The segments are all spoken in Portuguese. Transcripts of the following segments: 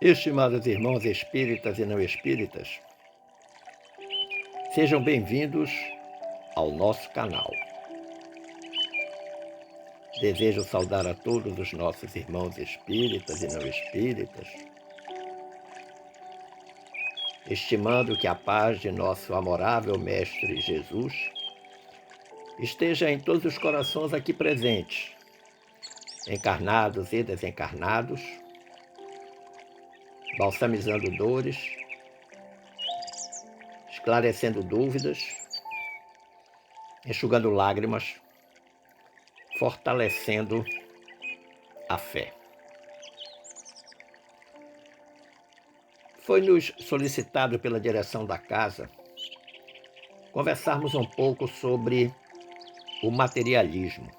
Estimados irmãos espíritas e não espíritas, sejam bem-vindos ao nosso canal. Desejo saudar a todos os nossos irmãos espíritas e não espíritas, estimando que a paz de nosso amorável Mestre Jesus esteja em todos os corações aqui presentes, encarnados e desencarnados, balsamizando dores, esclarecendo dúvidas, enxugando lágrimas, fortalecendo a fé. Foi-nos solicitado pela direção da casa conversarmos um pouco sobre o materialismo,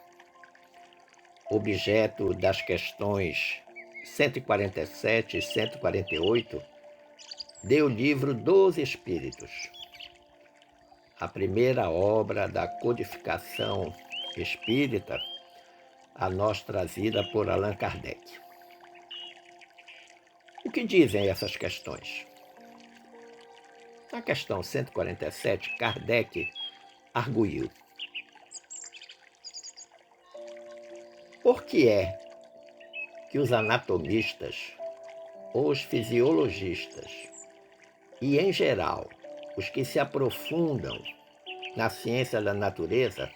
objeto das questões 147 e 148 do Livro dos Espíritos, a primeira obra da codificação espírita a nós trazida por Allan Kardec. O que dizem essas questões? Na questão 147, Kardec arguiu: por que é que os anatomistas, os fisiologistas e, em geral, os que se aprofundam na ciência da natureza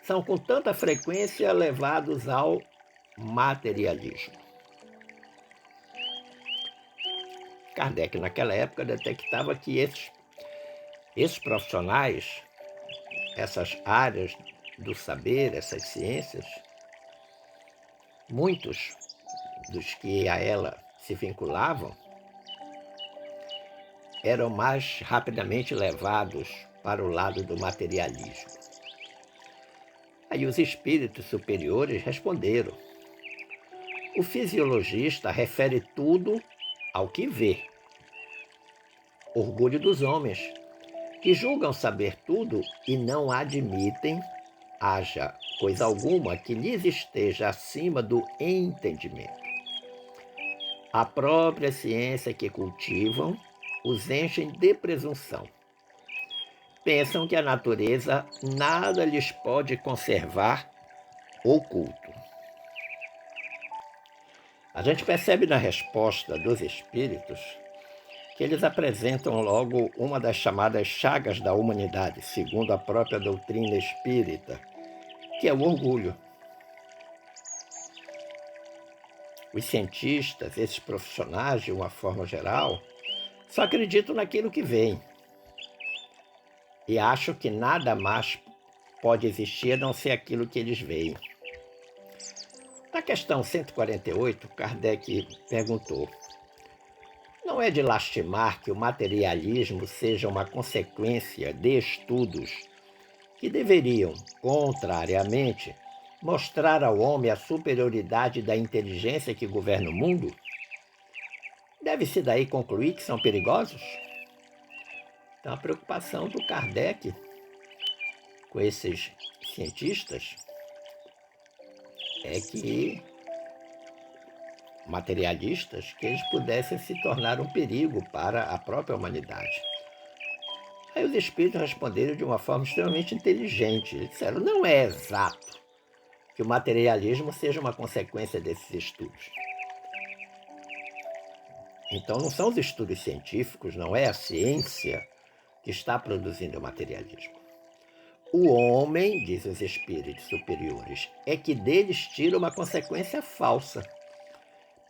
são com tanta frequência levados ao materialismo? Kardec, naquela época, detectava que esses profissionais, essas áreas do saber, essas ciências, muitos dos que a ela se vinculavam, eram mais rapidamente levados para o lado do materialismo. Aí os espíritos superiores responderam: o fisiologista refere tudo ao que vê. Orgulho dos homens, que julgam saber tudo e não admitem haja coisa alguma que lhes esteja acima do entendimento. A própria ciência que cultivam os enchem de presunção. Pensam que a natureza nada lhes pode conservar oculto. A gente percebe na resposta dos espíritos que eles apresentam logo uma das chamadas chagas da humanidade, segundo a própria doutrina espírita, que é o orgulho. Os cientistas, esses profissionais, de uma forma geral, só acreditam naquilo que veem e acham que nada mais pode existir a não ser aquilo que eles veem. Na questão 148, Kardec perguntou: não é de lastimar que o materialismo seja uma consequência de estudos que deveriam, contrariamente, mostrar ao homem a superioridade da inteligência que governa o mundo? Deve-se daí concluir que são perigosos? Então, a preocupação do Kardec com esses cientistas é que materialistas, que eles pudessem se tornar um perigo para a própria humanidade. Aí os espíritos responderam de uma forma extremamente inteligente. Eles disseram: não é exato que o materialismo seja uma consequência desses estudos. Então não são os estudos científicos, não é a ciência que está produzindo o materialismo. O homem, diz os espíritos superiores, é que deles tira uma consequência falsa,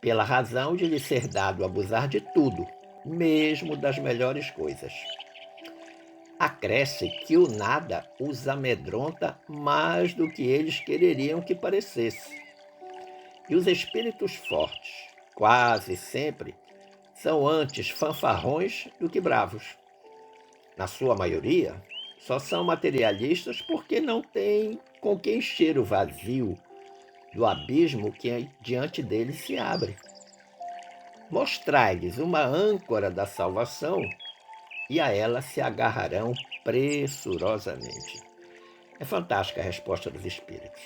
pela razão de lhe ser dado abusar de tudo, mesmo das melhores coisas. Acresce que o nada os amedronta mais do que eles quereriam que parecesse. E os espíritos fortes, quase sempre, são antes fanfarrões do que bravos. Na sua maioria, só são materialistas porque não têm com que encher o vazio do abismo que diante deles se abre. Mostrai-lhes uma âncora da salvação e a ela se agarrarão pressurosamente. É fantástica a resposta dos espíritos.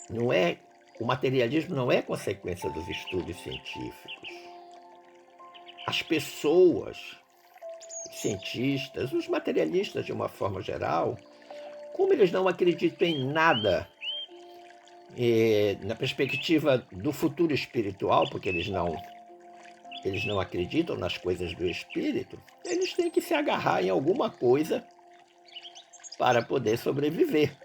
Não é o materialismo não é consequência dos estudos científicos. As pessoas, os cientistas, os materialistas de uma forma geral, como eles não acreditam em nada na perspectiva do futuro espiritual, porque eles não acreditam nas coisas do espírito, eles têm que se agarrar em alguma coisa para poder sobreviver.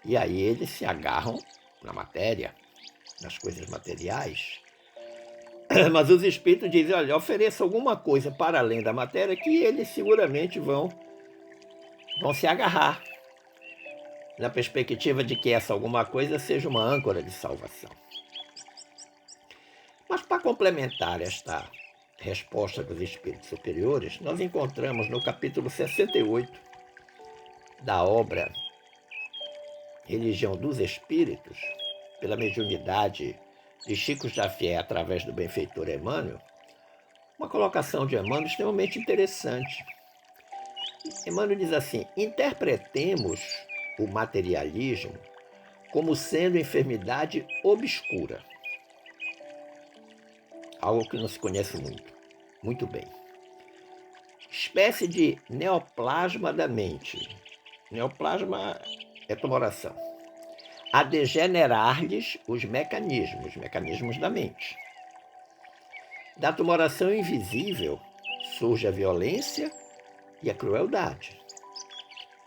E aí eles se agarram na matéria, nas coisas materiais. Mas os espíritos dizem, olha, ofereça alguma coisa para além da matéria que eles seguramente vão se agarrar, na perspectiva de que essa alguma coisa seja uma âncora de salvação. Mas para complementar esta resposta dos espíritos superiores, nós encontramos no capítulo 68 da obra Religião dos Espíritos, pela mediunidade de Chico Xavier através do benfeitor Emmanuel, uma colocação de Emmanuel extremamente interessante. Emmanuel diz assim: interpretemos o materialismo como sendo enfermidade obscura, algo que não se conhece muito bem. Espécie de neoplasma da mente. Neoplasma é tumoração. A degenerar-lhes os mecanismos da mente. Da tumoração invisível surge a violência e a crueldade,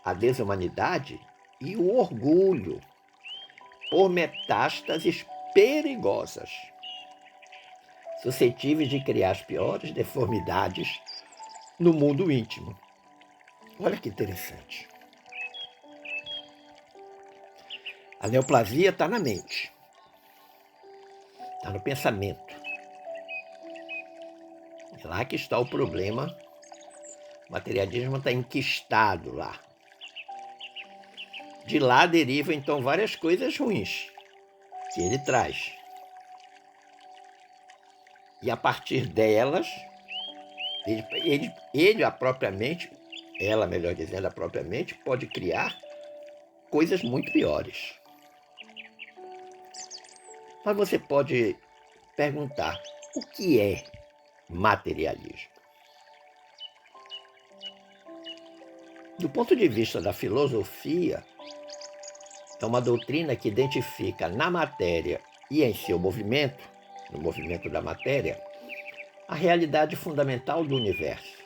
a desumanidade e o orgulho, por metástases perigosas, suscetíveis de criar as piores deformidades no mundo íntimo. Olha que interessante. A neoplasia está na mente, está no pensamento. É lá que está o problema. O materialismo está enquistado lá. De lá derivam, então, várias coisas ruins que ele traz. E a partir delas, ele a própria mente, ela, melhor dizendo, a própria mente, pode criar coisas muito piores. Mas você pode perguntar, o que é materialismo? Do ponto de vista da filosofia, é uma doutrina que identifica na matéria e em seu movimento, no movimento da matéria, a realidade fundamental do universo,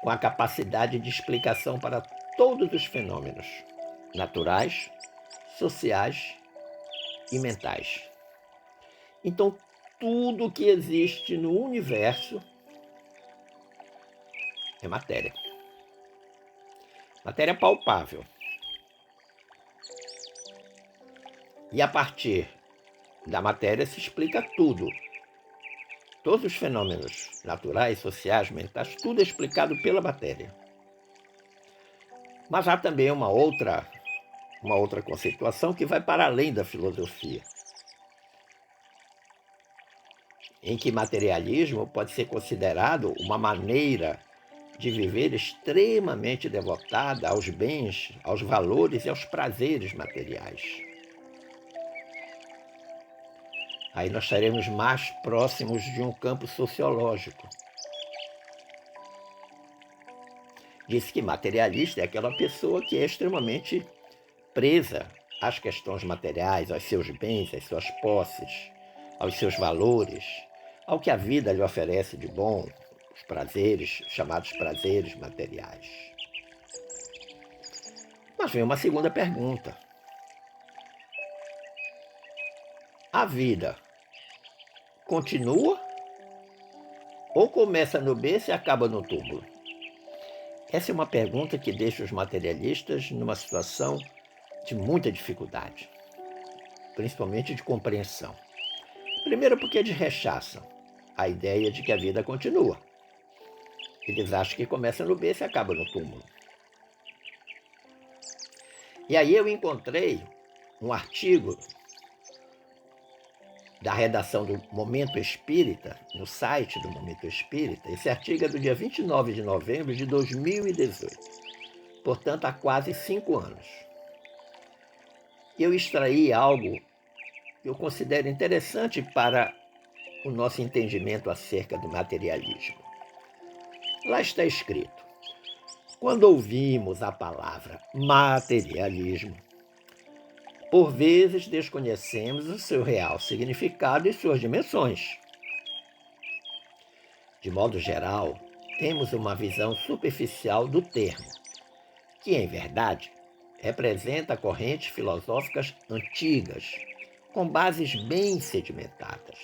com a capacidade de explicação para todos os fenômenos naturais, sociais e mentais. Então, tudo que existe no universo é matéria. Matéria palpável. E a partir da matéria se explica tudo. Todos os fenômenos naturais, sociais, mentais, tudo é explicado pela matéria. Mas há também uma outra conceituação que vai para além da filosofia, em que materialismo pode ser considerado uma maneira de viver extremamente devotada aos bens, aos valores e aos prazeres materiais. Aí nós estaremos mais próximos de um campo sociológico. Diz que materialista é aquela pessoa que é extremamente presa às questões materiais, aos seus bens, às suas posses, aos seus valores, ao que a vida lhe oferece de bom, os prazeres, chamados prazeres materiais. Mas vem uma segunda pergunta. A vida continua ou começa no berço e acaba no túmulo? Essa é uma pergunta que deixa os materialistas numa situação de muita dificuldade, principalmente de compreensão. Primeiro porque eles rechaçam a ideia de que a vida continua. Eles acham que começa no berço e acaba no túmulo. E aí eu encontrei um artigo da redação do Momento Espírita, no site do Momento Espírita. Esse artigo é do dia 29 de novembro de 2018, portanto há quase 5 anos. eu extraí algo que eu considero interessante para o nosso entendimento acerca do materialismo. Lá está escrito: quando ouvimos a palavra materialismo, por vezes desconhecemos o seu real significado e suas dimensões. De modo geral, temos uma visão superficial do termo, que, em verdade, representa correntes filosóficas antigas, com bases bem sedimentadas.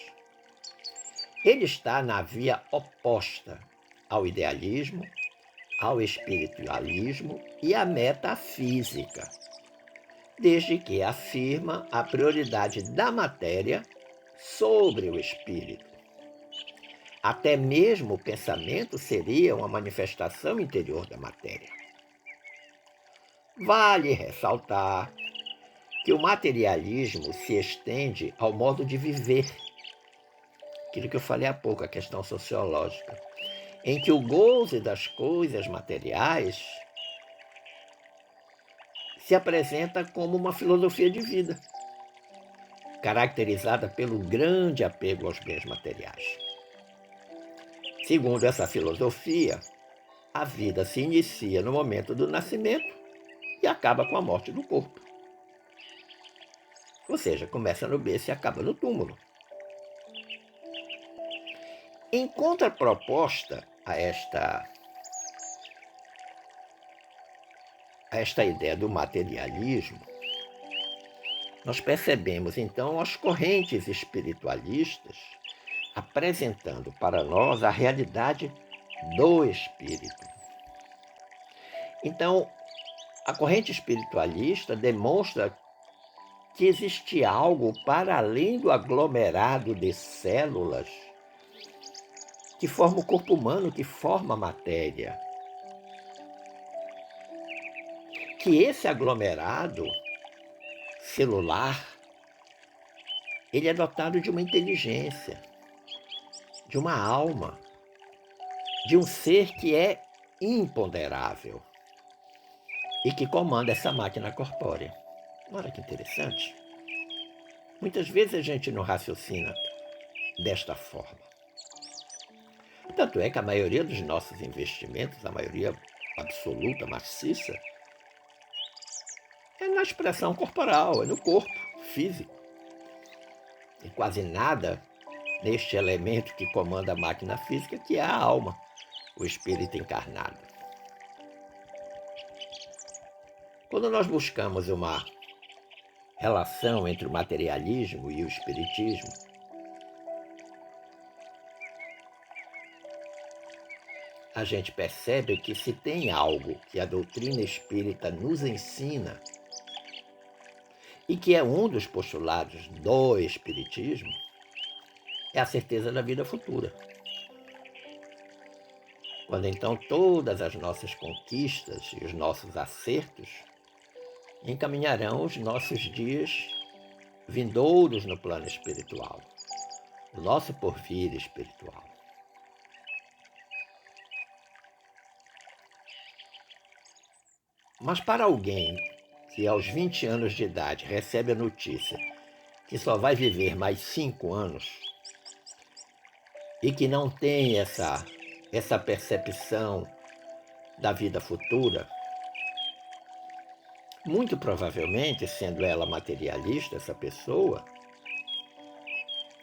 Ele está na via oposta ao idealismo, ao espiritualismo e à metafísica, desde que afirma a prioridade da matéria sobre o espírito. Até mesmo o pensamento seria uma manifestação interior da matéria. Vale ressaltar que o materialismo se estende ao modo de viver, aquilo que eu falei há pouco, a questão sociológica, em que o gozo das coisas materiais se apresenta como uma filosofia de vida, caracterizada pelo grande apego aos bens materiais. Segundo essa filosofia, a vida se inicia no momento do nascimento e acaba com a morte do corpo. Ou seja, começa no berço e acaba no túmulo. Em contraproposta a esta ideia do materialismo, nós percebemos então as correntes espiritualistas apresentando para nós a realidade do espírito. Então, a corrente espiritualista demonstra que existe algo para além do aglomerado de células que forma o corpo humano, que forma a matéria. Que esse aglomerado celular, ele é dotado de uma inteligência, de uma alma, de um ser que é imponderável e que comanda essa máquina corpórea. Olha que interessante. Muitas vezes a gente não raciocina desta forma. Tanto é que a maioria dos nossos investimentos, a maioria absoluta, maciça, é na expressão corporal, é no corpo físico. E quase nada neste elemento que comanda a máquina física, que é a alma, o espírito encarnado. Quando nós buscamos uma relação entre o materialismo e o espiritismo, a gente percebe que se tem algo que a doutrina espírita nos ensina e que é um dos postulados do espiritismo, é a certeza da vida futura. Quando então todas as nossas conquistas e os nossos acertos encaminharão os nossos dias vindouros no plano espiritual, o nosso porvir espiritual. Mas para alguém que aos 20 anos de idade recebe a notícia que só vai viver mais 5 anos e que não tem essa percepção da vida futura, muito provavelmente, sendo ela materialista, essa pessoa,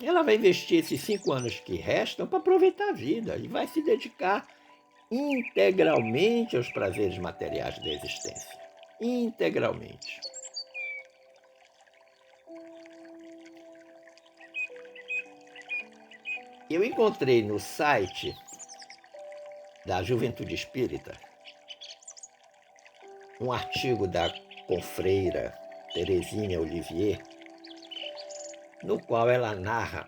ela vai investir esses 5 anos que restam para aproveitar a vida e vai se dedicar integralmente aos prazeres materiais da existência. Integralmente. Eu encontrei no site da Juventude Espírita um artigo da confreira Terezinha Olivier, no qual ela narra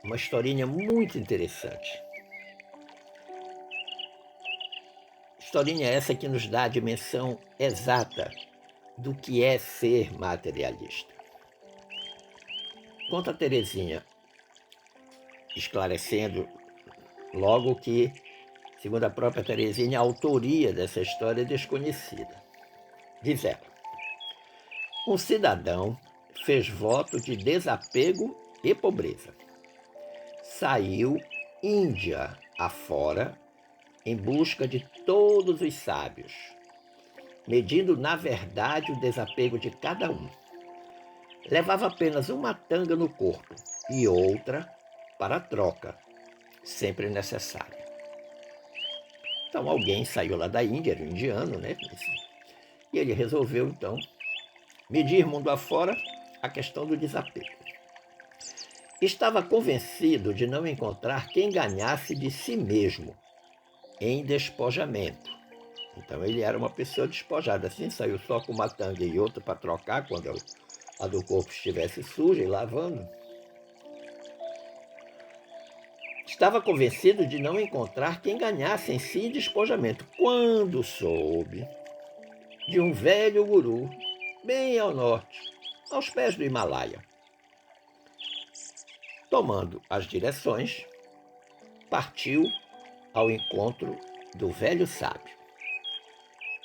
uma historinha muito interessante. Historinha essa que nos dá a dimensão exata do que é ser materialista. Conta a Terezinha, esclarecendo logo que, segundo a própria Terezinha, a autoria dessa história é desconhecida. Diz ela: Um cidadão fez voto de desapego e pobreza. Saiu Índia afora em busca de todos os sábios, medindo na verdade o desapego de cada um. Levava apenas uma tanga no corpo e outra para a troca, sempre necessária. Então alguém saiu lá da Índia, era um indiano, né? E ele resolveu, então, medir mundo afora a questão do desapego. Estava convencido de não encontrar quem ganhasse de si mesmo em despojamento. Então ele era uma pessoa despojada, assim, saiu só com uma tanga e outra para trocar quando a do corpo estivesse suja e lavando. Estava convencido de não encontrar quem ganhasse em si despojamento, quando soube de um velho guru, bem ao norte, aos pés do Himalaia. Tomando as direções, partiu ao encontro do velho sábio.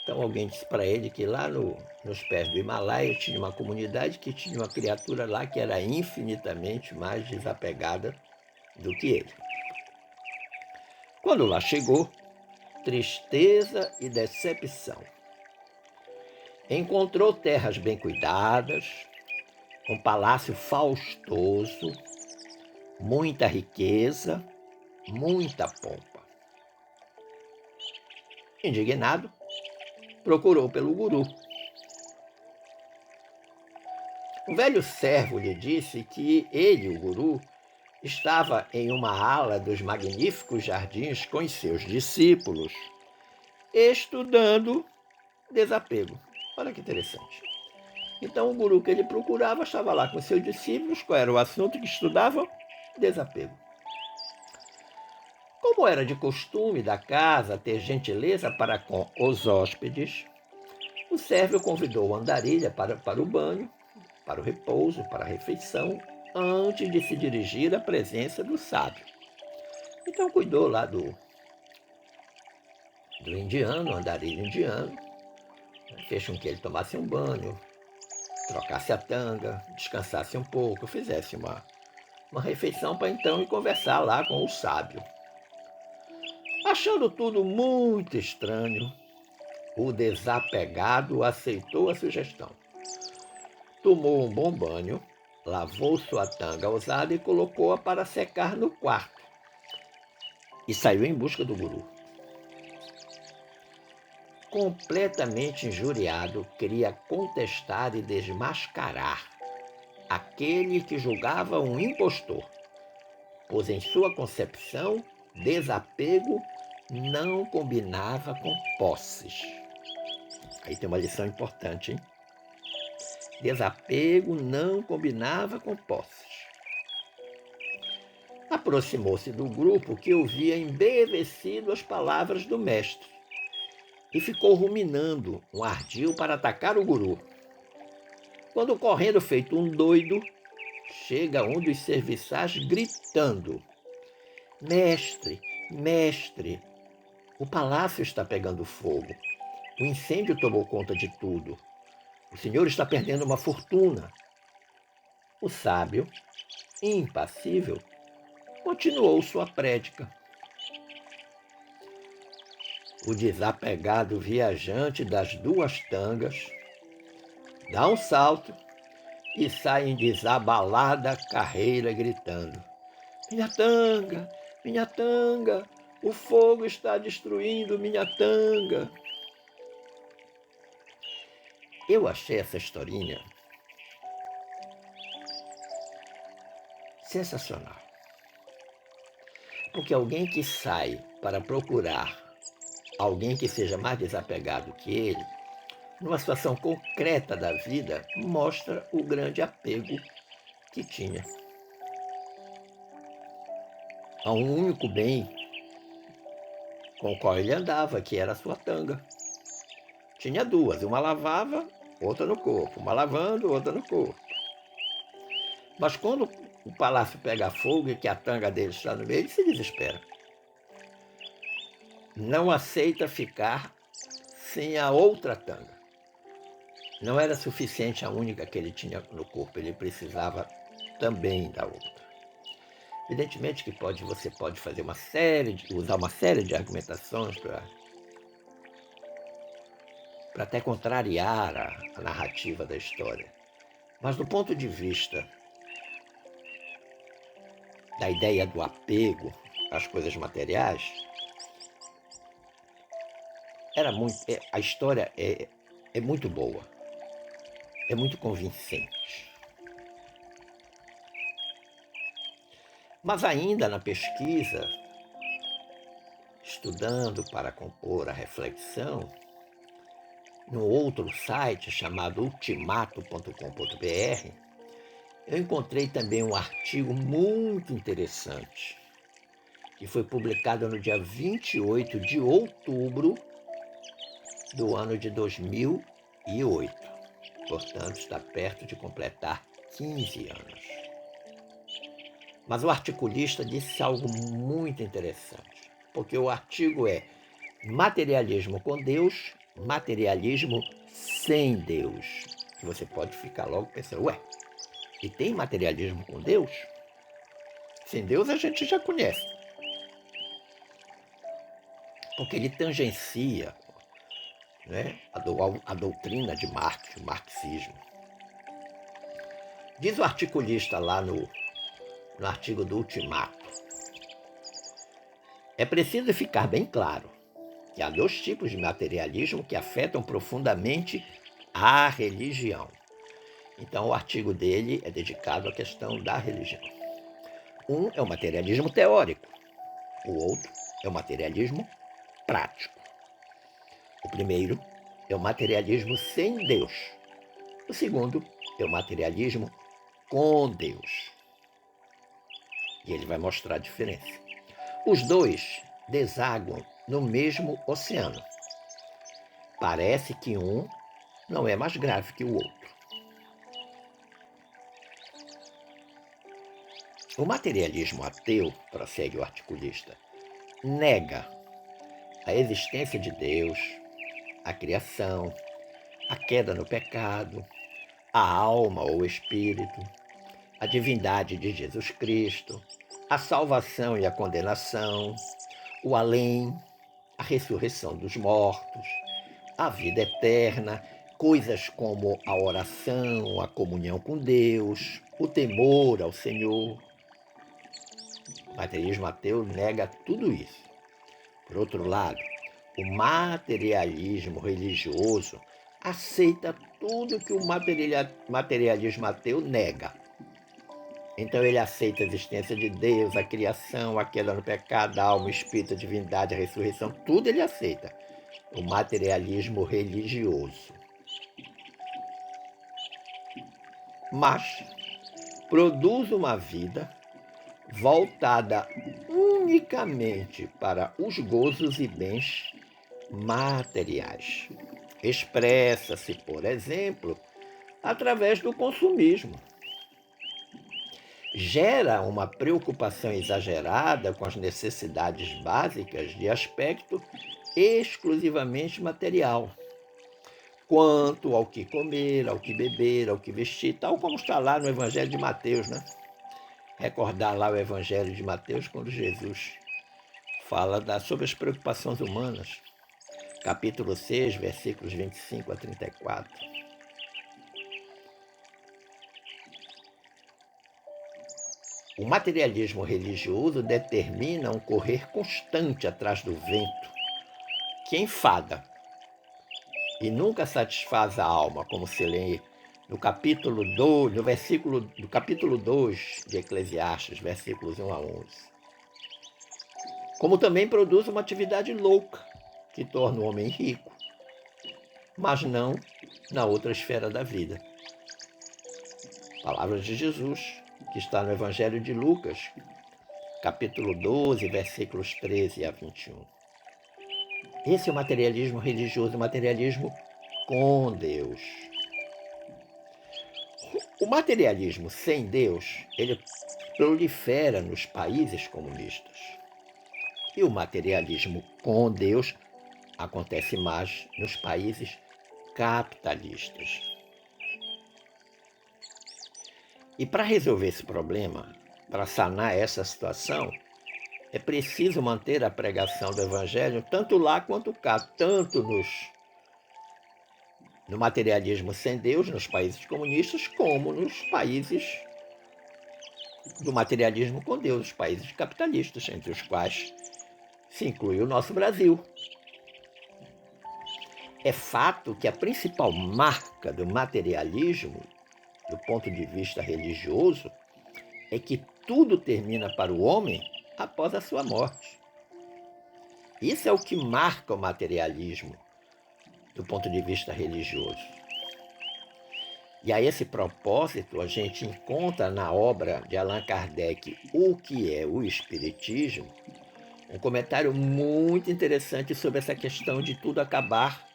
Então alguém disse para ele que lá nos pés do Himalaia tinha uma comunidade que tinha uma criatura lá que era infinitamente mais desapegada do que ele. Quando lá chegou, tristeza e decepção. Encontrou terras bem cuidadas, um palácio faustoso, muita riqueza, muita pompa. Indignado, procurou pelo guru. O velho servo lhe disse que ele, o guru, estava em uma ala dos magníficos jardins com os seus discípulos, estudando desapego. Olha que interessante. Então o guru que ele procurava estava lá com seus discípulos. Qual era o assunto que estudavam? Desapego. Como era de costume da casa ter gentileza para com os hóspedes, o servo convidou o andarilha para o banho, para o repouso, para a refeição, antes de se dirigir à presença do sábio. Então cuidou lá do indiano, andarilho indiano, fez com que ele tomasse um banho, trocasse a tanga, descansasse um pouco, fizesse uma refeição para então ir conversar lá com o sábio. Achando tudo muito estranho, o desapegado aceitou a sugestão. Tomou um bom banho, lavou sua tanga usada e colocou-a para secar no quarto. E saiu em busca do guru. Completamente injuriado, queria contestar e desmascarar aquele que julgava um impostor, pois em sua concepção, desapego não combinava com posses. Aí tem uma lição importante, hein? Desapego não combinava com posses. Aproximou-se do grupo que ouvia embevecido as palavras do mestre e ficou ruminando um ardil para atacar o guru. Quando, correndo feito um doido, chega um dos serviçais gritando: Mestre, mestre, o palácio está pegando fogo. O incêndio tomou conta de tudo. O senhor está perdendo uma fortuna. O sábio, impassível, continuou sua prédica. O desapegado viajante das duas tangas dá um salto e sai em desabalada carreira gritando: minha tanga, o fogo está destruindo minha tanga. Eu achei essa historinha sensacional. Porque alguém que sai para procurar alguém que seja mais desapegado que ele, numa situação concreta da vida, mostra o grande apego que tinha a um único bem com o qual ele andava, que era a sua tanga. Tinha duas, uma lavava, outra no corpo, uma lavando, outra no corpo. Mas quando o palácio pega fogo e que a tanga dele está no meio, ele se desespera. Não aceita ficar sem a outra tanga. não era suficiente a única que ele tinha no corpo, ele precisava também da outra. Evidentemente que você pode fazer usar uma série de argumentações para até contrariar a narrativa da história. Mas do ponto de vista da ideia do apego às coisas materiais, a história é muito boa, é muito convincente. Mas ainda na pesquisa, estudando para compor a reflexão, no outro site chamado ultimato.com.br, eu encontrei também um artigo muito interessante, que foi publicado no dia 28 de outubro do ano de 2008. Portanto, está perto de completar 15 anos. Mas o articulista disse algo muito interessante, porque o artigo é Materialismo com Deus, materialismo sem Deus. E você pode ficar logo pensando, ué, e tem materialismo com Deus? Sem Deus a gente já conhece. Porque ele tangencia, né, a doutrina de Marx, o marxismo. Diz o articulista lá no artigo do Ultimato: é preciso ficar bem claro que há dois tipos de materialismo que afetam profundamente a religião. Então, o artigo dele é dedicado à questão da religião. Um é o materialismo teórico, o outro é o materialismo prático. O primeiro é o materialismo sem Deus. O segundo é o materialismo com Deus. E ele vai mostrar a diferença. Os dois desaguam no mesmo oceano. Parece que um não é mais grave que o outro. O materialismo ateu, prossegue o articulista, nega a existência de Deus, a criação, a queda no pecado, a alma ou espírito, a divindade de Jesus Cristo, a salvação e a condenação, o além, a ressurreição dos mortos, a vida eterna, coisas como a oração, a comunhão com Deus, o temor ao Senhor. O materialismo ateu nega tudo isso. Por outro lado, o materialismo religioso aceita tudo que o materialismo ateu nega. Então ele aceita a existência de Deus, a criação, a queda no pecado, a alma, o espírito, a divindade, a ressurreição, tudo ele aceita. O materialismo religioso. Mas produz uma vida voltada unicamente para os gozos e bens materiais. Expressa-se, por exemplo, através do consumismo. Gera uma preocupação exagerada com as necessidades básicas de aspecto exclusivamente material, quanto ao que comer, ao que beber, ao que vestir, tal como está lá no Evangelho de Mateus, né? Recordar lá o Evangelho de Mateus, quando Jesus fala sobre as preocupações humanas, capítulo 6, versículos 25 a 34. O materialismo religioso determina um correr constante atrás do vento, que enfada e nunca satisfaz a alma, como se lê no capítulo 2, do capítulo 2 de Eclesiastes, versículos 1 a 11. Como também produz uma atividade louca, que torna o homem rico, mas não na outra esfera da vida. Palavras de Jesus, que está no Evangelho de Lucas, capítulo 12, versículos 13 a 21. Esse é o materialismo religioso, o materialismo com Deus. O materialismo sem Deus, ele prolifera nos países comunistas. E o materialismo com Deus acontece mais nos países capitalistas. E para resolver esse problema, para sanar essa situação, é preciso manter a pregação do Evangelho tanto lá quanto cá, tanto no materialismo sem Deus, nos países comunistas, como nos países do materialismo com Deus, os países capitalistas, entre os quais se inclui o nosso Brasil. É fato que a principal marca do materialismo, do ponto de vista religioso, é que tudo termina para o homem após a sua morte. Isso é o que marca o materialismo do ponto de vista religioso. E a esse propósito, a gente encontra na obra de Allan Kardec, O que é o Espiritismo, um comentário muito interessante sobre essa questão de tudo acabar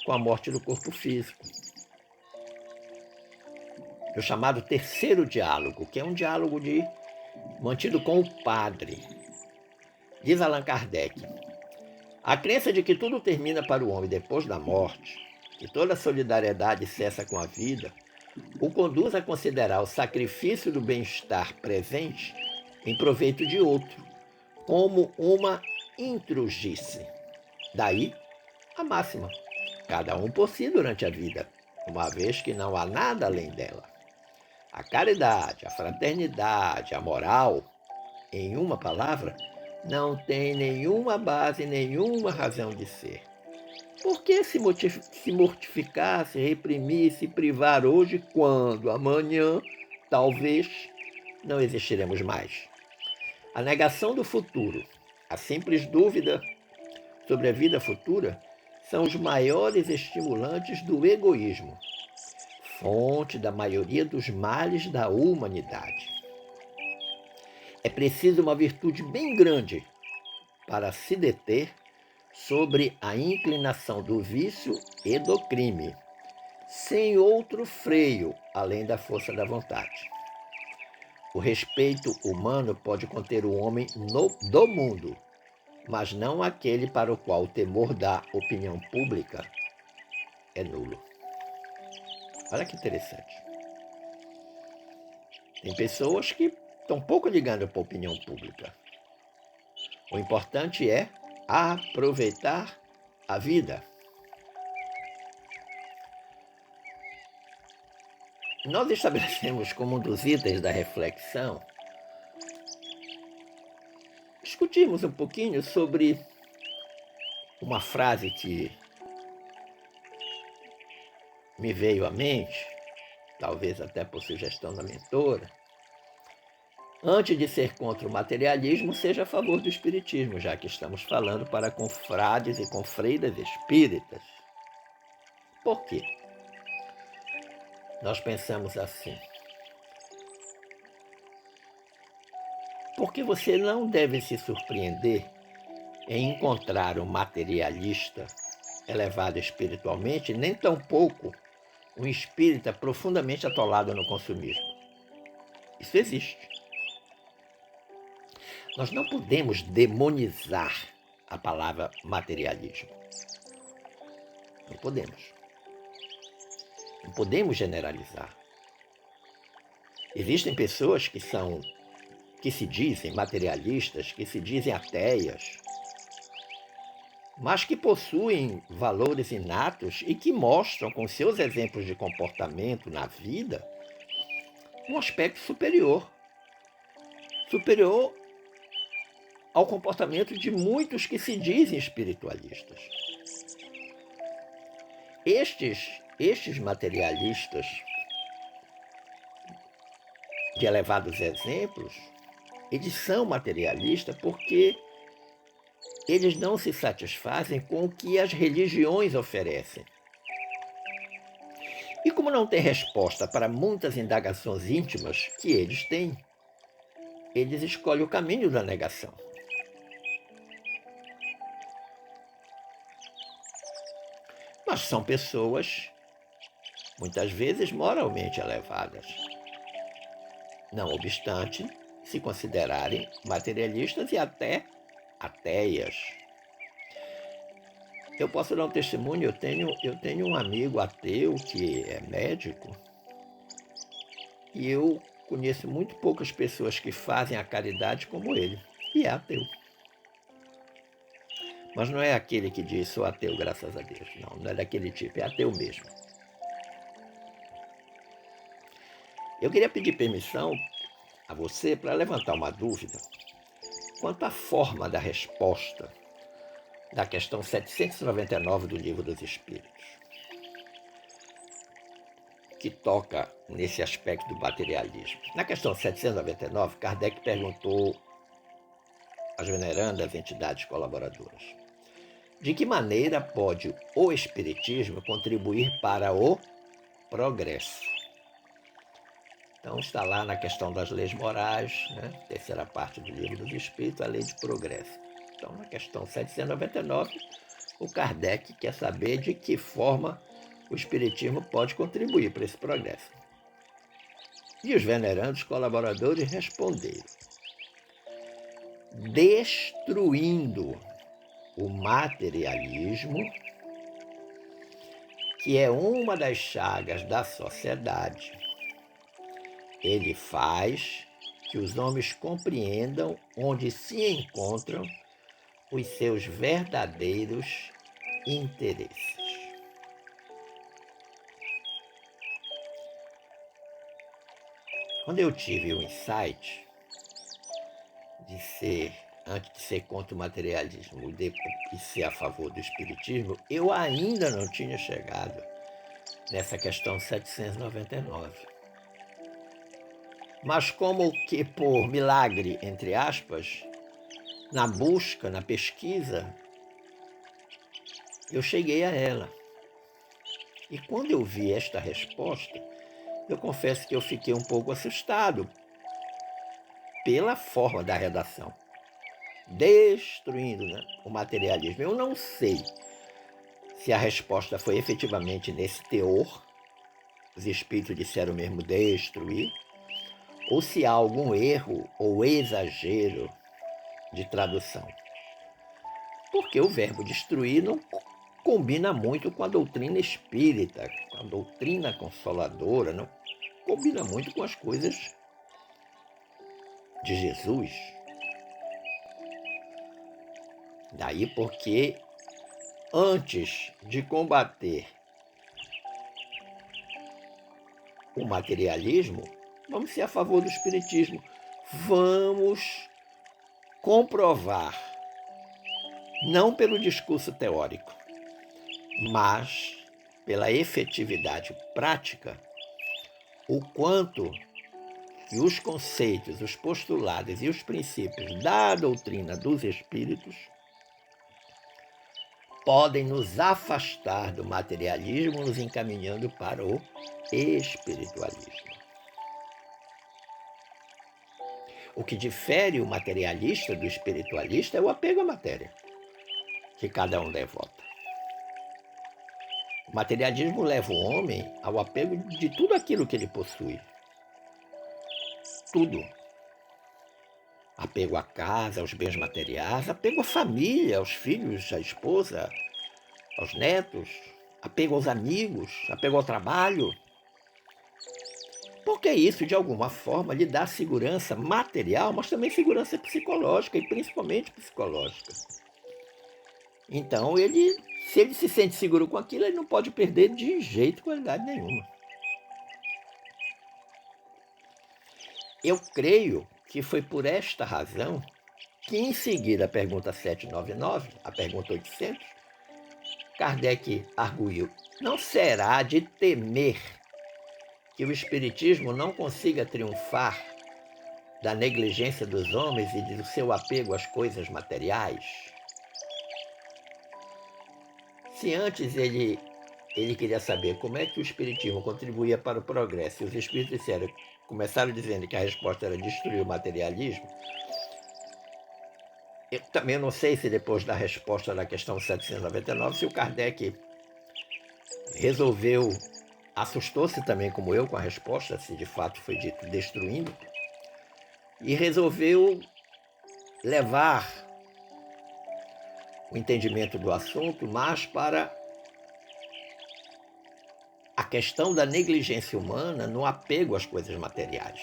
com a morte do corpo físico. O chamado terceiro diálogo, que é um diálogo mantido com o padre. Diz Allan Kardec: a crença de que tudo termina para o homem depois da morte, que toda solidariedade cessa com a vida, o conduz a considerar o sacrifício do bem-estar presente em proveito de outro, como uma intrusice. Daí a máxima: cada um por si durante a vida, uma vez que não há nada além dela. A caridade, a fraternidade, a moral, em uma palavra, não tem nenhuma base, nenhuma razão de ser. Por que se mortificar, se reprimir, se privar hoje, quando amanhã, talvez, não existiremos mais? A negação do futuro, a simples dúvida sobre a vida futura, são os maiores estimulantes do egoísmo, fonte da maioria dos males da humanidade. É preciso uma virtude bem grande para se deter sobre a inclinação do vício e do crime, sem outro freio além da força da vontade. O respeito humano pode conter o homem do mundo, mas não aquele para o qual o temor da opinião pública é nulo. Olha que interessante. Tem pessoas que estão pouco ligando para a opinião pública. O importante é aproveitar a vida. Nós estabelecemos como um dos itens da reflexão, discutimos um pouquinho sobre uma frase que me veio à mente, talvez até por sugestão da mentora. Antes de ser contra o materialismo, seja a favor do espiritismo, já que estamos falando para confrades e confreiras espíritas. Por quê? Nós pensamos assim: porque você não deve se surpreender em encontrar um materialista elevado espiritualmente, nem tampouco um espírita profundamente atolado no consumismo. Isso existe. Nós não podemos demonizar a palavra materialismo. Não podemos. Não podemos generalizar. Existem pessoas que se dizem materialistas, que se dizem ateias, mas que possuem valores inatos e que mostram com seus exemplos de comportamento na vida um aspecto superior ao comportamento de muitos que se dizem espiritualistas. Estes materialistas de elevados exemplos, eles são materialistas porque eles não se satisfazem com o que as religiões oferecem. E como não tem resposta para muitas indagações íntimas que eles têm, eles escolhem o caminho da negação. Mas são pessoas, muitas vezes, moralmente elevadas. Não obstante, se considerarem materialistas e até ateias. Eu posso dar um testemunho, eu tenho um amigo ateu que é médico, E eu conheço muito poucas pessoas que fazem a caridade como ele, e é ateu. Mas não é aquele que diz, sou ateu, graças a Deus. Não é daquele tipo, é ateu mesmo. Eu queria pedir permissão a você para levantar uma dúvida quanto à forma da resposta da questão 799 do Livro dos Espíritos, que toca nesse aspecto do materialismo. Na questão 799, Kardec perguntou às venerandas entidades colaboradoras: de que maneira pode o Espiritismo contribuir para o progresso? Então está lá na questão das leis morais, né? Terceira parte do Livro dos Espíritos, a lei de progresso. Então, na questão 799, o Kardec quer saber de que forma o Espiritismo pode contribuir para esse progresso. E os venerandos colaboradores responderam: destruindo o materialismo, que é uma das chagas da sociedade. Ele faz que os homens compreendam onde se encontram os seus verdadeiros interesses. Quando eu tive o insight de ser, antes de ser contra o materialismo e ser a favor do espiritismo, eu ainda não tinha chegado nessa questão 799. Mas como que por milagre, entre aspas, na busca, na pesquisa, eu cheguei a ela. E quando eu vi esta resposta, eu confesso que eu fiquei um pouco assustado pela forma da redação. Destruindo, né, o materialismo. Eu não sei se a resposta foi efetivamente nesse teor, os espíritos disseram mesmo destruir, ou se há algum erro ou exagero de tradução. Porque o verbo destruir não combina muito com a doutrina espírita, com a doutrina consoladora, não combina muito com as coisas de Jesus. Daí porque antes de combater o materialismo, vamos ser a favor do espiritismo. Vamos comprovar, não pelo discurso teórico, mas pela efetividade prática, o quanto que os conceitos, os postulados e os princípios da doutrina dos espíritos podem nos afastar do materialismo, nos encaminhando para o espiritualismo. O que difere o materialista do espiritualista é o apego à matéria, que cada um devota. O materialismo leva o homem ao apego de tudo aquilo que ele possui. Tudo. Apego à casa, aos bens materiais, apego à família, aos filhos, à esposa, aos netos, apego aos amigos, apego ao trabalho. Porque isso, de alguma forma, lhe dá segurança material, mas também segurança psicológica, e principalmente psicológica. Então, se ele se sente seguro com aquilo, ele não pode perder de jeito qualidade nenhuma. Eu creio que foi por esta razão que, em seguida, a pergunta 799, a pergunta 800, Kardec arguiu: não será de temer que o espiritismo não consiga triunfar da negligência dos homens e do seu apego às coisas materiais? Se antes ele queria saber como é que o espiritismo contribuía para o progresso, e os espíritos começaram dizendo que a resposta era destruir o materialismo, eu também não sei se depois da resposta da questão 799, se o Kardec resolveu, assustou-se também como eu com a resposta, se de fato foi dito destruindo, e resolveu levar o entendimento do assunto mais para a questão da negligência humana no apego às coisas materiais.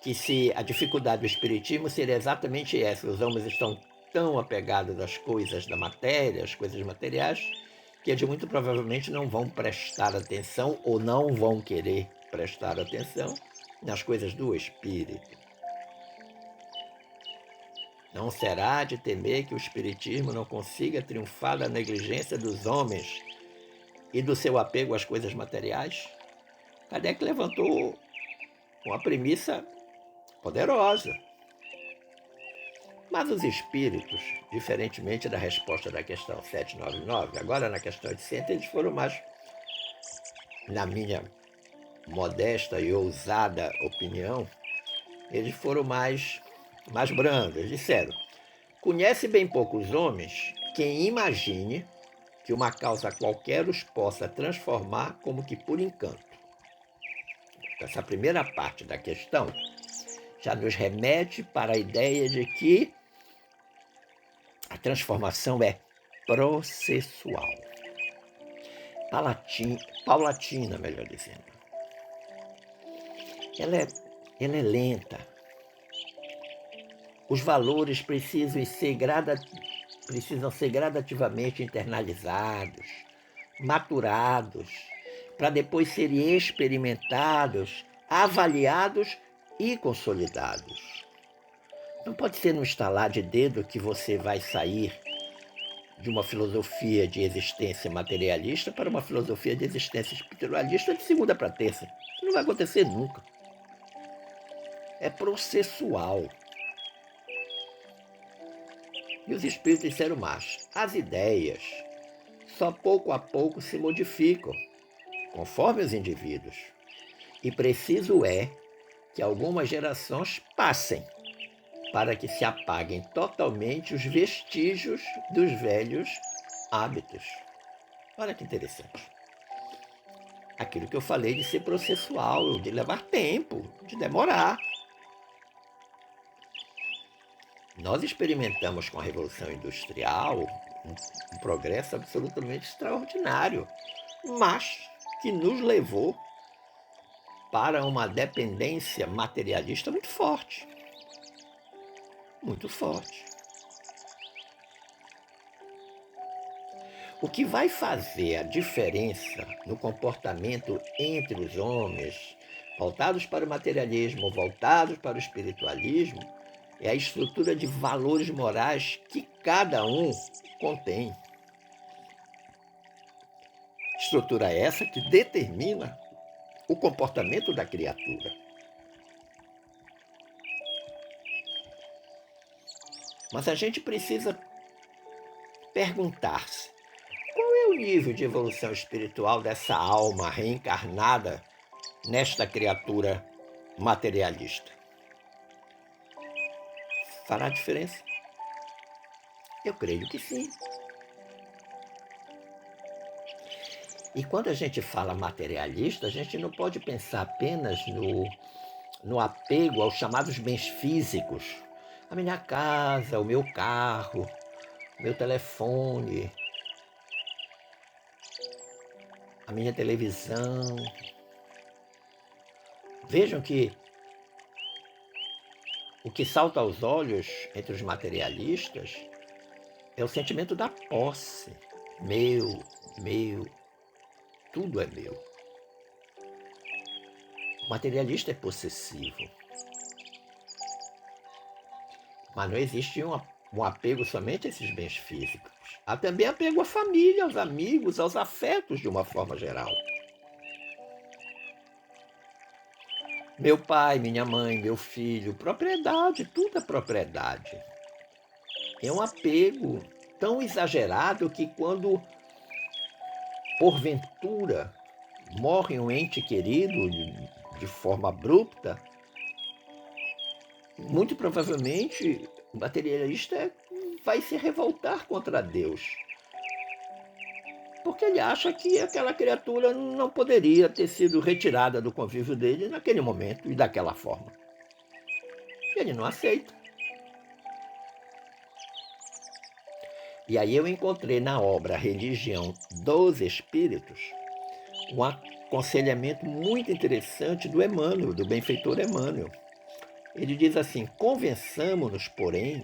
Que se a dificuldade do espiritismo seria exatamente essa, os homens estão tão apegados às coisas da matéria, às coisas materiais, que eles muito provavelmente não vão prestar atenção ou não vão querer prestar atenção nas coisas do espírito. Não será de temer que o espiritismo não consiga triunfar da negligência dos homens e do seu apego às coisas materiais? Kardec levantou uma premissa poderosa. Mas os espíritos, diferentemente da resposta da questão 799, agora na questão 800, eles foram mais, na minha modesta e ousada opinião, eles foram mais brandos. Eles disseram: conhece bem poucos homens quem imagine que uma causa qualquer os possa transformar como que por encanto. Essa primeira parte da questão já nos remete para a ideia de que a transformação é processual, paulatina, melhor dizendo. Ela é lenta. Os valores precisam ser gradativamente internalizados, maturados, para depois serem experimentados, avaliados e consolidados. Não pode ser no estalar de dedo que você vai sair de uma filosofia de existência materialista para uma filosofia de existência espiritualista de segunda para terça. Isso não vai acontecer nunca. É processual. E os espíritos disseram mais: as ideias só pouco a pouco se modificam, conforme os indivíduos. E preciso é que algumas gerações passem para que se apaguem totalmente os vestígios dos velhos hábitos. Olha que interessante. Aquilo que eu falei de ser processual, de levar tempo, de demorar. Nós experimentamos com a Revolução Industrial um progresso absolutamente extraordinário, mas que nos levou para uma dependência materialista muito forte. Muito forte. O que vai fazer a diferença no comportamento entre os homens, voltados para o materialismo, voltados para o espiritualismo, é a estrutura de valores morais que cada um contém. Estrutura essa que determina o comportamento da criatura. Mas a gente precisa perguntar-se: qual é o nível de evolução espiritual dessa alma reencarnada nesta criatura materialista? Fará diferença? Eu creio que sim. E quando a gente fala materialista, a gente não pode pensar apenas no apego aos chamados bens físicos. A minha casa, o meu carro, o meu telefone, a minha televisão. Vejam que o que salta aos olhos entre os materialistas é o sentimento da posse. Meu, tudo é meu. O materialista é possessivo. Mas não existe um apego somente a esses bens físicos. Há também apego à família, aos amigos, aos afetos de uma forma geral. Meu pai, minha mãe, meu filho, propriedade, tudo é propriedade. É um apego tão exagerado que quando, porventura, morre um ente querido de forma abrupta, muito provavelmente o materialista vai se revoltar contra Deus. Porque ele acha que aquela criatura não poderia ter sido retirada do convívio dele naquele momento e daquela forma. Ele não aceita. E aí eu encontrei na obra Religião dos Espíritos um aconselhamento muito interessante do Emmanuel, do benfeitor Emmanuel. Ele diz assim: convençamo-nos, porém,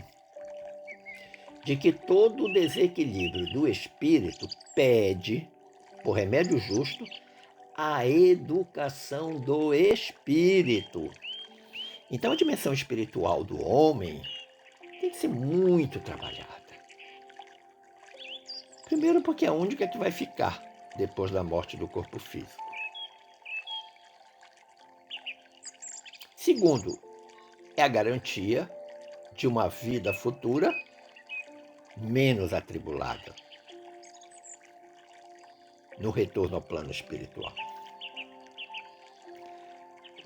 de que todo o desequilíbrio do espírito pede, por remédio justo, a educação do espírito. Então, a dimensão espiritual do homem tem que ser muito trabalhada. Primeiro, porque é a única que vai ficar depois da morte do corpo físico. Segundo, é a garantia de uma vida futura menos atribulada no retorno ao plano espiritual.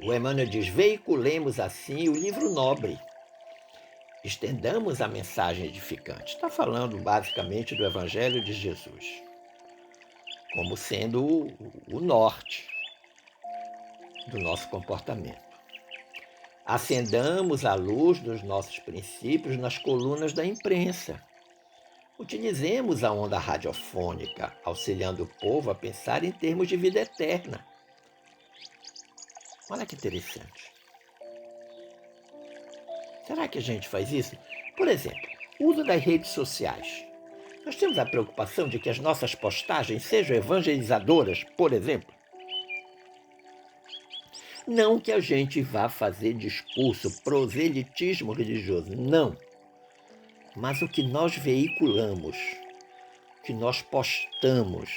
O Emmanuel diz: veiculemos assim o livro nobre, estendamos a mensagem edificante. Está falando basicamente do Evangelho de Jesus, como sendo o norte do nosso comportamento. Acendamos a luz dos nossos princípios nas colunas da imprensa. Utilizemos a onda radiofônica, auxiliando o povo a pensar em termos de vida eterna. Olha que interessante. Será que a gente faz isso? Por exemplo, o uso das redes sociais. Nós temos a preocupação de que as nossas postagens sejam evangelizadoras, por exemplo. Não que a gente vá fazer discurso, proselitismo religioso, não. Mas o que nós veiculamos, o que nós postamos,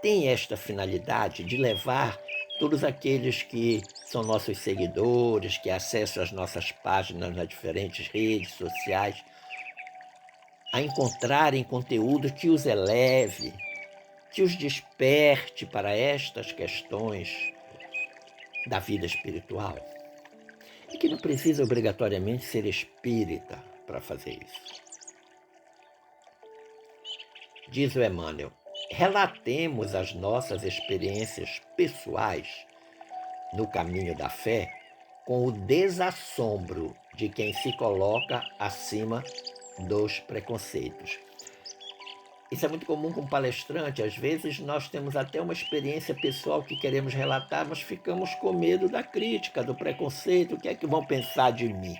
tem esta finalidade de levar todos aqueles que são nossos seguidores, que acessam as nossas páginas nas diferentes redes sociais, a encontrarem conteúdo que os eleve, que os desperte para estas questões da vida espiritual. E que não precisa obrigatoriamente ser espírita para fazer isso. Diz o Emmanuel: relatemos as nossas experiências pessoais no caminho da fé com o desassombro de quem se coloca acima dos preconceitos. Isso é muito comum com palestrante. Às vezes nós temos até uma experiência pessoal que queremos relatar, mas ficamos com medo da crítica, do preconceito. O que é que vão pensar de mim?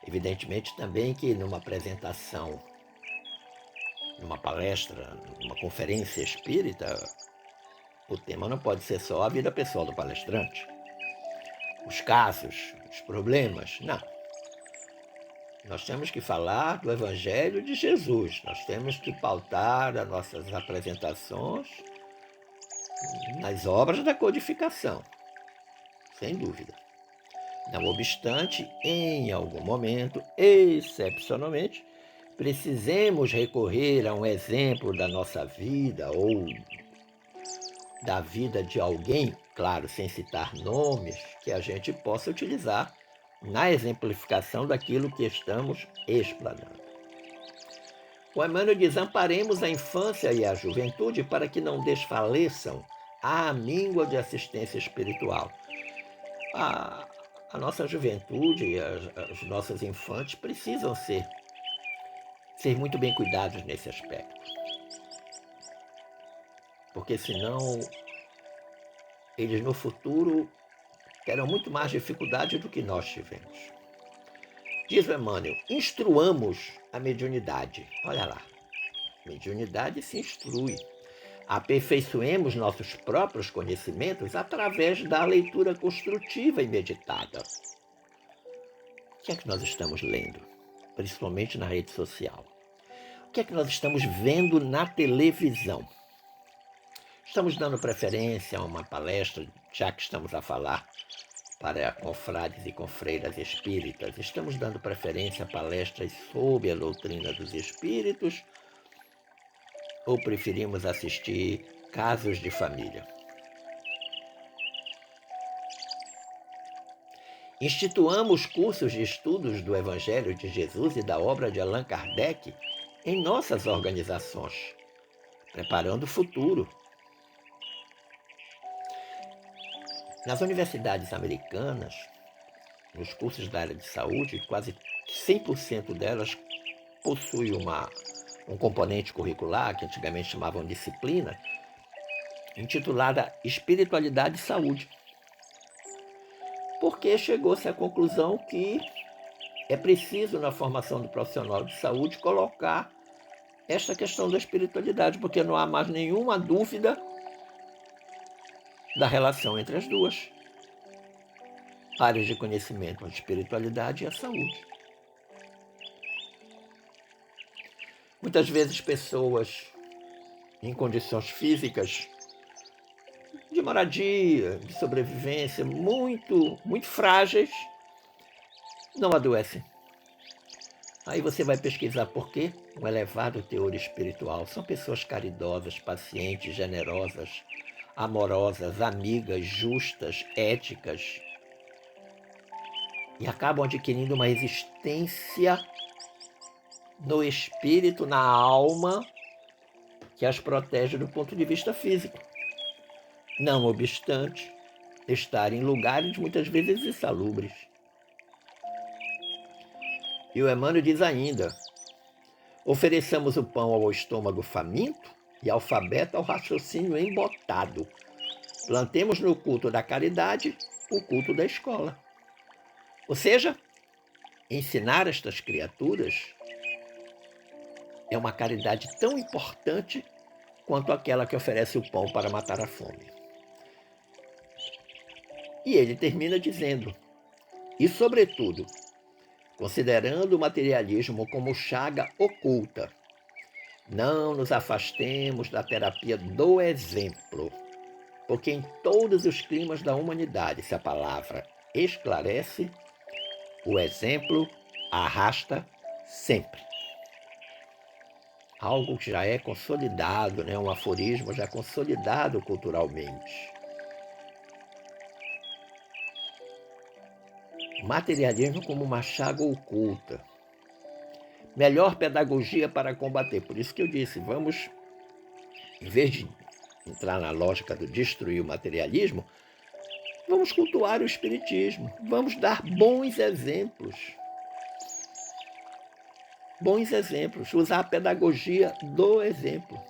Evidentemente também que numa apresentação, numa palestra, numa conferência espírita, o tema não pode ser só a vida pessoal do palestrante, os casos, os problemas, não. Nós temos que falar do Evangelho de Jesus, nós temos que pautar as nossas apresentações nas obras da codificação, sem dúvida. Não obstante, em algum momento, excepcionalmente, precisemos recorrer a um exemplo da nossa vida ou da vida de alguém, claro, sem citar nomes, que a gente possa utilizar na exemplificação daquilo que estamos explanando. O Emmanuel diz: amparemos a infância e a juventude para que não desfaleçam à míngua de assistência espiritual. A nossa juventude e as nossas infantes precisam ser muito bem cuidados nesse aspecto. Porque senão eles no futuro terão muito mais dificuldade do que nós tivemos. Diz o Emmanuel: instruamos a mediunidade. Olha lá, mediunidade se instrui. Aperfeiçoemos nossos próprios conhecimentos através da leitura construtiva e meditada. O que é que nós estamos lendo? Principalmente na rede social. O que é que nós estamos vendo na televisão? Estamos dando preferência a uma palestra, já que estamos a falar para confrades e confreiras espíritas, estamos dando preferência a palestras sobre a doutrina dos espíritos ou preferimos assistir casos de família? Instituamos cursos de estudos do Evangelho de Jesus e da obra de Allan Kardec em nossas organizações, preparando o futuro. Nas universidades americanas, nos cursos da área de saúde, quase 100% delas possuem uma um componente curricular, que antigamente chamavam disciplina, intitulada Espiritualidade e Saúde. Porque chegou-se à conclusão que é preciso, na formação do profissional de saúde, colocar esta questão da espiritualidade, porque não há mais nenhuma dúvida da relação entre as duas áreas de conhecimento, a espiritualidade e a saúde. Muitas vezes pessoas em condições físicas de moradia, de sobrevivência, muito frágeis, não adoecem. Aí você vai pesquisar por quê? Um elevado teor espiritual. São pessoas caridosas, pacientes, generosas, amorosas, amigas, justas, éticas. E acabam adquirindo uma existência no espírito, na alma, que as protege do ponto de vista físico. Não obstante estar em lugares muitas vezes insalubres. E o Emmanuel diz ainda: ofereçamos o pão ao estômago faminto e alfabeto ao raciocínio embotado. Plantemos no culto da caridade o culto da escola. Ou seja, ensinar estas criaturas é uma caridade tão importante quanto aquela que oferece o pão para matar a fome. E ele termina dizendo: e, sobretudo, considerando o materialismo como chaga oculta, não nos afastemos da terapia do exemplo, porque em todos os climas da humanidade, se a palavra esclarece, o exemplo arrasta sempre. Algo que já é consolidado, né? Um aforismo já consolidado culturalmente. Materialismo como uma chaga oculta. Melhor pedagogia para combater. Por isso que eu disse, vamos, em vez de entrar na lógica do destruir o materialismo, vamos cultuar o espiritismo. Vamos dar bons exemplos. Bons exemplos. Usar a pedagogia do exemplo.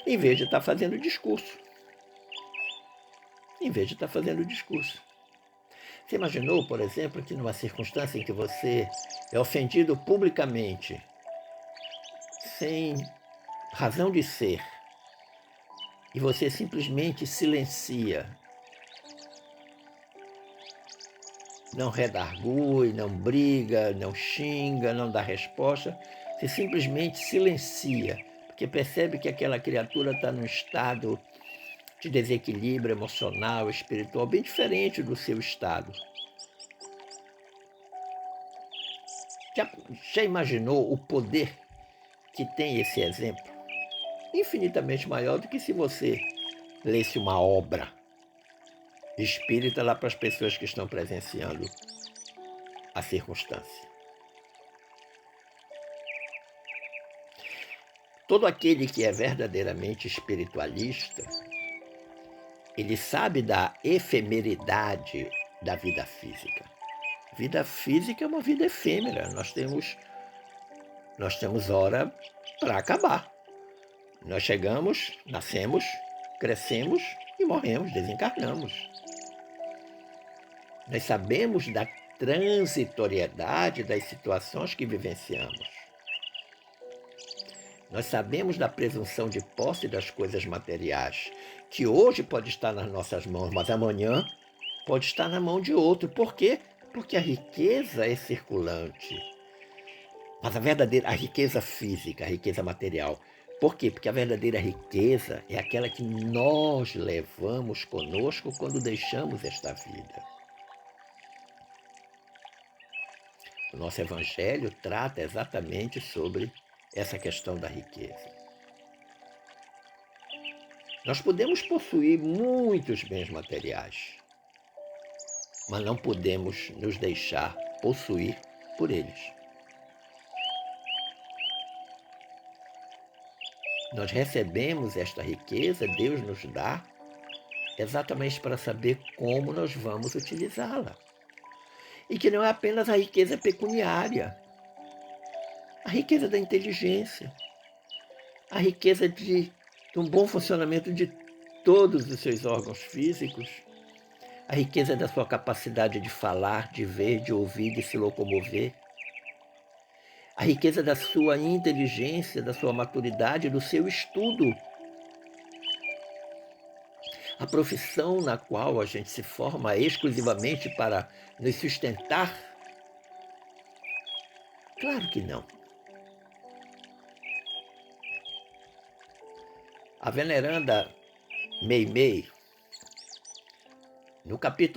Em vez de estar fazendo discurso. Em vez de estar fazendo discurso. Você imaginou, por exemplo, que numa circunstância em que você é ofendido publicamente, sem razão de ser, e você simplesmente silencia, não redargui, não briga, não xinga, não dá resposta, você simplesmente silencia, porque percebe que aquela criatura está num estado de desequilíbrio emocional, espiritual, bem diferente do seu estado. Já imaginou o poder que tem esse exemplo? Infinitamente maior do que se você lesse uma obra espírita lá para as pessoas que estão presenciando a circunstância. Todo aquele que é verdadeiramente espiritualista, ele sabe da efemeridade da vida física. Vida física é uma vida efêmera. Nós temos hora para acabar. Nós chegamos, nascemos, crescemos e morremos, desencarnamos. Nós sabemos da transitoriedade das situações que vivenciamos. Nós sabemos da presunção de posse das coisas materiais, que hoje pode estar nas nossas mãos, mas amanhã pode estar na mão de outro. Por quê? Porque a riqueza é circulante. Mas a riqueza física, a riqueza material. Por quê? Porque a verdadeira riqueza é aquela que nós levamos conosco quando deixamos esta vida. O nosso Evangelho trata exatamente sobre essa questão da riqueza. Nós podemos possuir muitos bens materiais, mas não podemos nos deixar possuir por eles. Nós recebemos esta riqueza, Deus nos dá, exatamente para saber como nós vamos utilizá-la. E que não é apenas a riqueza pecuniária, a riqueza da inteligência, a riqueza de um bom funcionamento de todos os seus órgãos físicos, a riqueza da sua capacidade de falar, de ver, de ouvir, de se locomover, a riqueza da sua inteligência, da sua maturidade, do seu estudo, a profissão na qual a gente se forma exclusivamente para nos sustentar? Claro que não. A veneranda Meimei, no capítulo